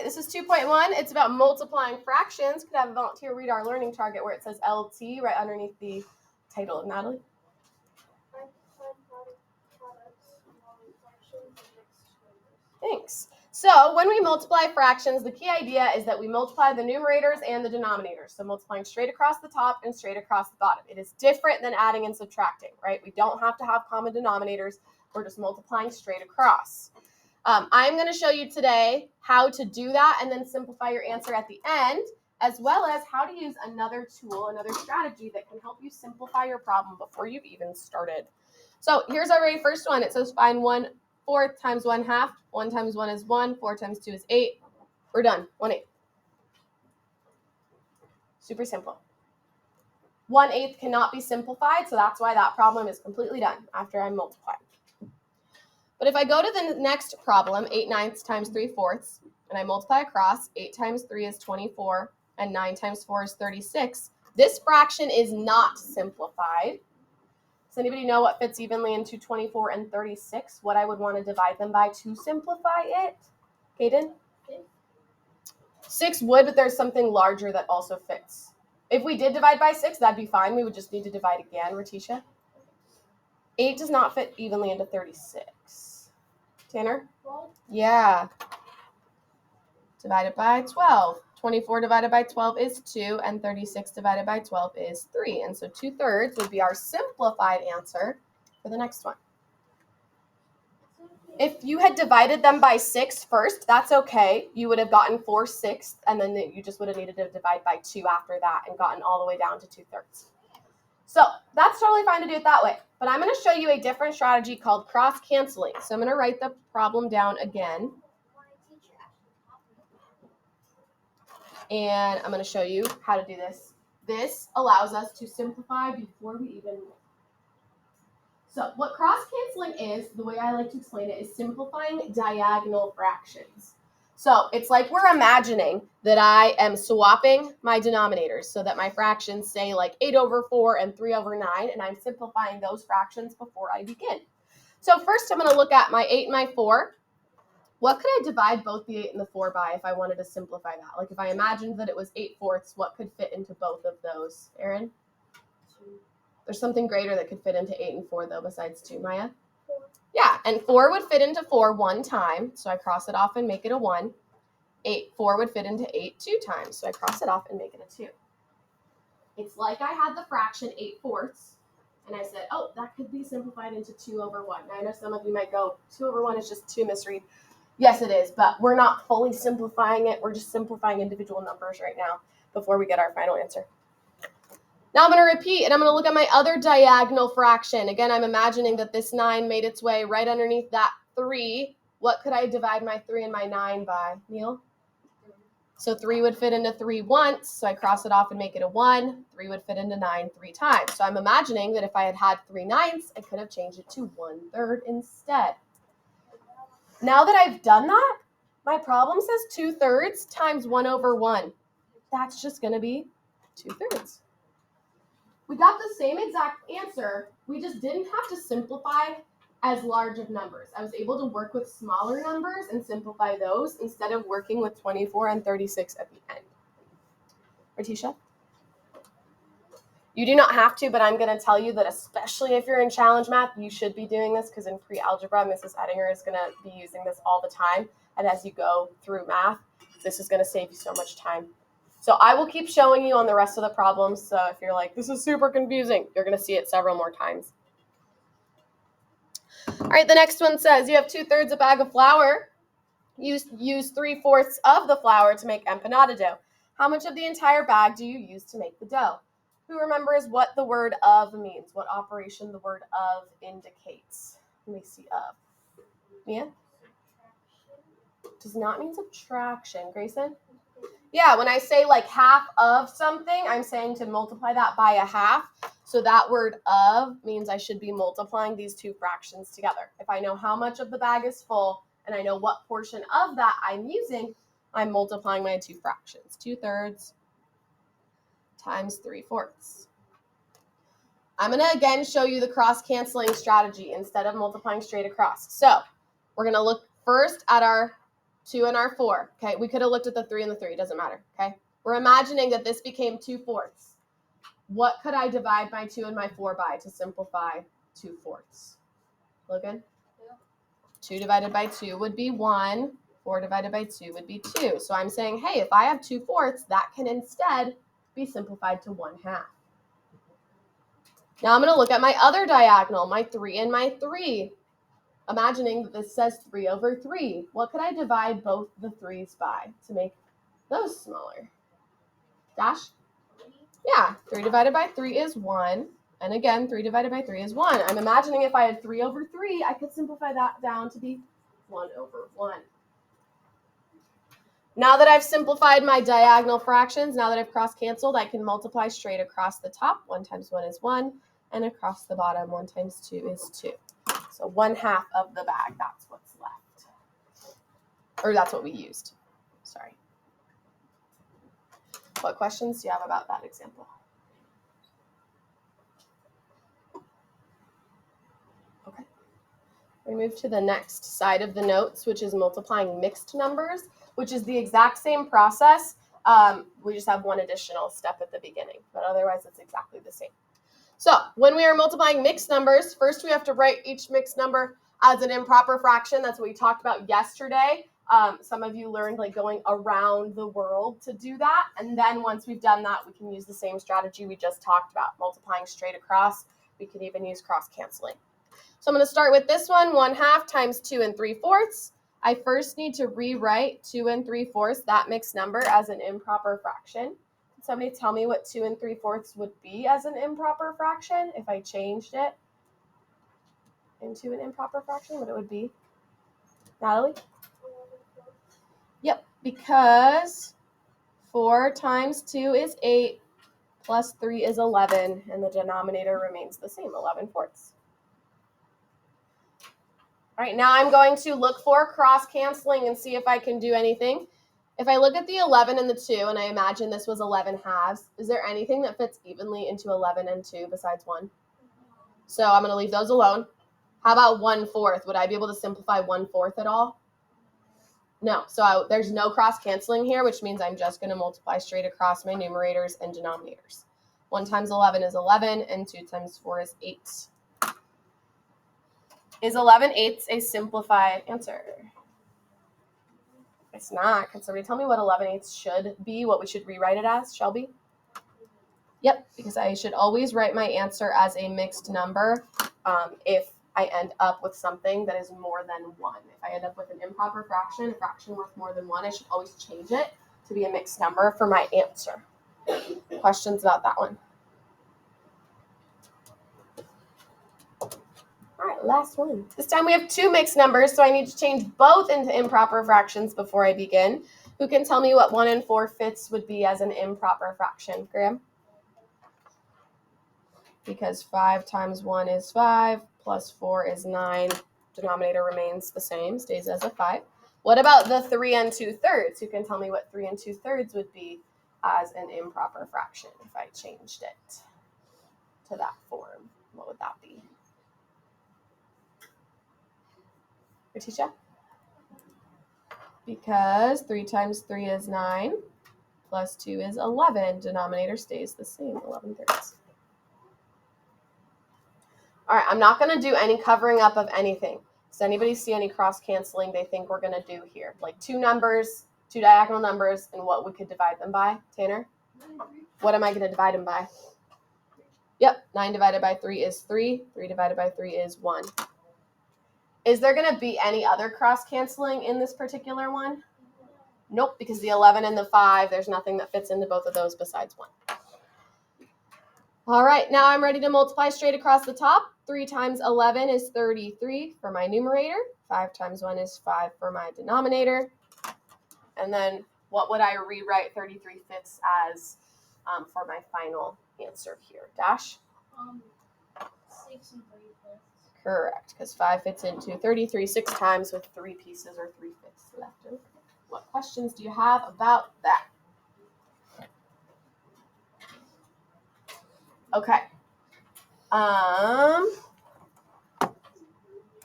right, this is 2.1. It's about multiplying fractions. Could have a volunteer read our learning target where it says LT right underneath the title of Natalie. Thanks. So when we multiply fractions, the key idea is that we multiply the numerators and the denominators. So multiplying straight across the top and straight across the bottom. It is different than adding and subtracting, right? We don't have to have common denominators. We're just multiplying straight across. I'm going to show you today how to do that and then simplify your answer at the end, as well as how to use another tool, another strategy that can help you simplify your problem before you've even started. So here's our very first one. It says find 1/4 times 1/2. 1 times 1 is 1. 4 times 2 is 8. We're done. 1/8. Super simple. 1/8 cannot be simplified, so that's why that problem is completely done after I multiply. But if I go to the next problem, 8/9 times 3/4, and I multiply across, 8 times 3 is 24, and 9 times 4 is 36. This fraction is not simplified. Does anybody know what fits evenly into 24 and 36? What I would want to divide them by to simplify it? Kaden? 6 would, but there's something larger that also fits. If we did divide by 6, that'd be fine. We would just need to divide again. Ratisha? 8 does not fit evenly into 36. Tanner? 12. Yeah. Divided by 12. 24 divided by 12 is 2, and 36 divided by 12 is 3. And so 2/3 would be our simplified answer for the next one. If you had divided them by 6 first, that's okay. You would have gotten 4/6, and then you just would have needed to divide by 2 after that and gotten all the way down to 2/3. So that's totally fine to do it that way. But I'm going to show you a different strategy called cross-canceling. So I'm going to write the problem down again. And I'm going to show you how to do this. This allows us to simplify before we even move. So what cross-canceling is, the way I like to explain it, is simplifying diagonal fractions. So it's like we're imagining that I am swapping my denominators so that my fractions say like 8/4 and 3/9, and I'm simplifying those fractions before I begin. So first I'm going to look at my 8 and my 4. What could I divide both the 8 and the 4 by if I wanted to simplify that? Like if I imagined that it was 8/4, what could fit into both of those? Erin? 2. There's something greater that could fit into 8 and 4 though besides 2. Maya? 4. Yeah, and 4 would fit into 4 one time, so I cross it off and make it a 1. 4 would fit into 8 2 times, so I cross it off and make it a 2. It's like I had the fraction 8/4, and I said, oh, that could be simplified into 2/1. Now I know some of you might go, 2/1 is just 2, Miss Reed. Yes, it is, but we're not fully simplifying it. We're just simplifying individual numbers right now before we get our final answer. Now I'm going to repeat, and I'm going to look at my other diagonal fraction. Again, I'm imagining that this 9 made its way right underneath that 3. What could I divide my 3 and my 9 by? Neil? So 3 would fit into 3 once, so I cross it off and make it a 1. 3 would fit into 9 3 times. So I'm imagining that if I had had 3 9s, I could have changed it to 1/3 instead. Now that I've done that, my problem says 2/3 times 1/1. That's just going to be 2/3. We got the same exact answer. We just didn't have to simplify as large of numbers. I was able to work with smaller numbers and simplify those instead of working with 24 and 36 at the end. Ratisha? You do not have to, but I'm going to tell you that especially if you're in challenge math, you should be doing this because in pre-algebra, Mrs. Ettinger is going to be using this all the time. And as you go through math, this is going to save you so much time. So I will keep showing you on the rest of the problems. So if you're like, this is super confusing, you're going to see it several more times. All right, the next one says you have 2/3 a bag of flour. Use 3/4 of the flour to make empanada dough. How much of the entire bag do you use to make the dough? Who remembers what the word of means? What operation the word of indicates? Let me see of. Mia? Does not mean subtraction. Grayson? Yeah, when I say like half of something, I'm saying to multiply that by a half. So that word of means I should be multiplying these two fractions together. If I know how much of the bag is full and I know what portion of that I'm using, I'm multiplying my two fractions. 2/3 times 3/4. I'm going to again show you the cross-canceling strategy instead of multiplying straight across. So we're going to look first at our 2 and our 4. Okay, we could have looked at the 3 and the 3. It doesn't matter. Okay, we're imagining that this became 2/4. What could I divide my 2 and my 4 by to simplify 2/4? Logan? 2 divided by 2 would be 1. 4 divided by 2 would be 2. So I'm saying, hey, if I have 2/4, that can instead be simplified to 1/2. Now I'm going to look at my other diagonal, my 3 and my 3. Imagining that this says 3/3. What could I divide both the 3's by to make those smaller? Dash? Yeah, 3 divided by 3 is 1. And again, 3 divided by 3 is 1. I'm imagining if I had 3/3, I could simplify that down to be 1/1. Now that I've simplified my diagonal fractions, now that I've cross-canceled, I can multiply straight across the top. 1 times 1 is 1, and across the bottom, 1 times 2 is 2. So 1/2 of the bag, that's what's left. Or that's what we used. Sorry. What questions do you have about that example? Okay. We move to the next side of the notes, which is multiplying mixed numbers, which is the exact same process. We just have one additional step at the beginning, but otherwise it's exactly the same. So when we are multiplying mixed numbers, first we have to write each mixed number as an improper fraction. That's what we talked about yesterday. Some of you learned like going around the world to do that. And then once we've done that, we can use the same strategy we just talked about, multiplying straight across. We can even use cross-canceling. So I'm going to start with this one, 1/2 times 2 3/4. I first need to rewrite 2 3/4, that mixed number, as an improper fraction. Can somebody tell me what 2 3/4 would be as an improper fraction if I changed it into an improper fraction? What it would be? Natalie? Yep, because 4 times 2 is 8, plus 3 is 11, and the denominator remains the same, 11/4. All right, now I'm going to look for cross-canceling and see if I can do anything. If I look at the 11 and the 2, and I imagine this was 11/2, is there anything that fits evenly into 11 and 2 besides 1? So I'm going to leave those alone. How about 1/4? Would I be able to simplify 1/4 at all? No, so there's no cross-canceling here, which means I'm just going to multiply straight across my numerators and denominators. 1 times 11 is 11, and 2 times 4 is 8. Is 11/8 a simplified answer? It's not. Can somebody tell me what 11/8 should be, what we should rewrite it as, Shelby? Yep, because I should always write my answer as a mixed number if I end up with something that is more than 1. If I end up with an improper fraction, a fraction worth more than 1, I should always change it to be a mixed number for my answer. Questions about that one? All right, last one. This time we have 2 mixed numbers, so I need to change both into improper fractions before I begin. Who can tell me what 1 4/5 would be as an improper fraction? Graham? Because 5 times 1 is 5, plus 4 is 9. Denominator remains the same, stays as a 5. What about the 3 2/3? Who can tell me what 3 2/3 would be as an improper fraction if I changed it to that form? What would that be? Letitia? Because 3 times 3 is 9, plus 2 is 11. Denominator stays the same, 11/3. All right, I'm not going to do any covering up of anything. Does anybody see any cross-canceling they think we're going to do here? Like 2 numbers, 2 diagonal numbers, and what we could divide them by? Tanner? What am I going to divide them by? Yep, 9 divided by 3 is 3. 3 divided by 3 is 1. Is there going to be any other cross-canceling in this particular one? Nope, because the 11 and the 5, there's nothing that fits into both of those besides 1. All right, now I'm ready to multiply straight across the top. 3 times 11 is 33 for my numerator. 5 times 1 is 5 for my denominator. And then what would I rewrite 33/5 as for my final answer here? Dash? 6 3/5. Correct, because 5 fits into 33 6 times with 3 pieces or 3/5 left over. What questions do you have about that? Okay.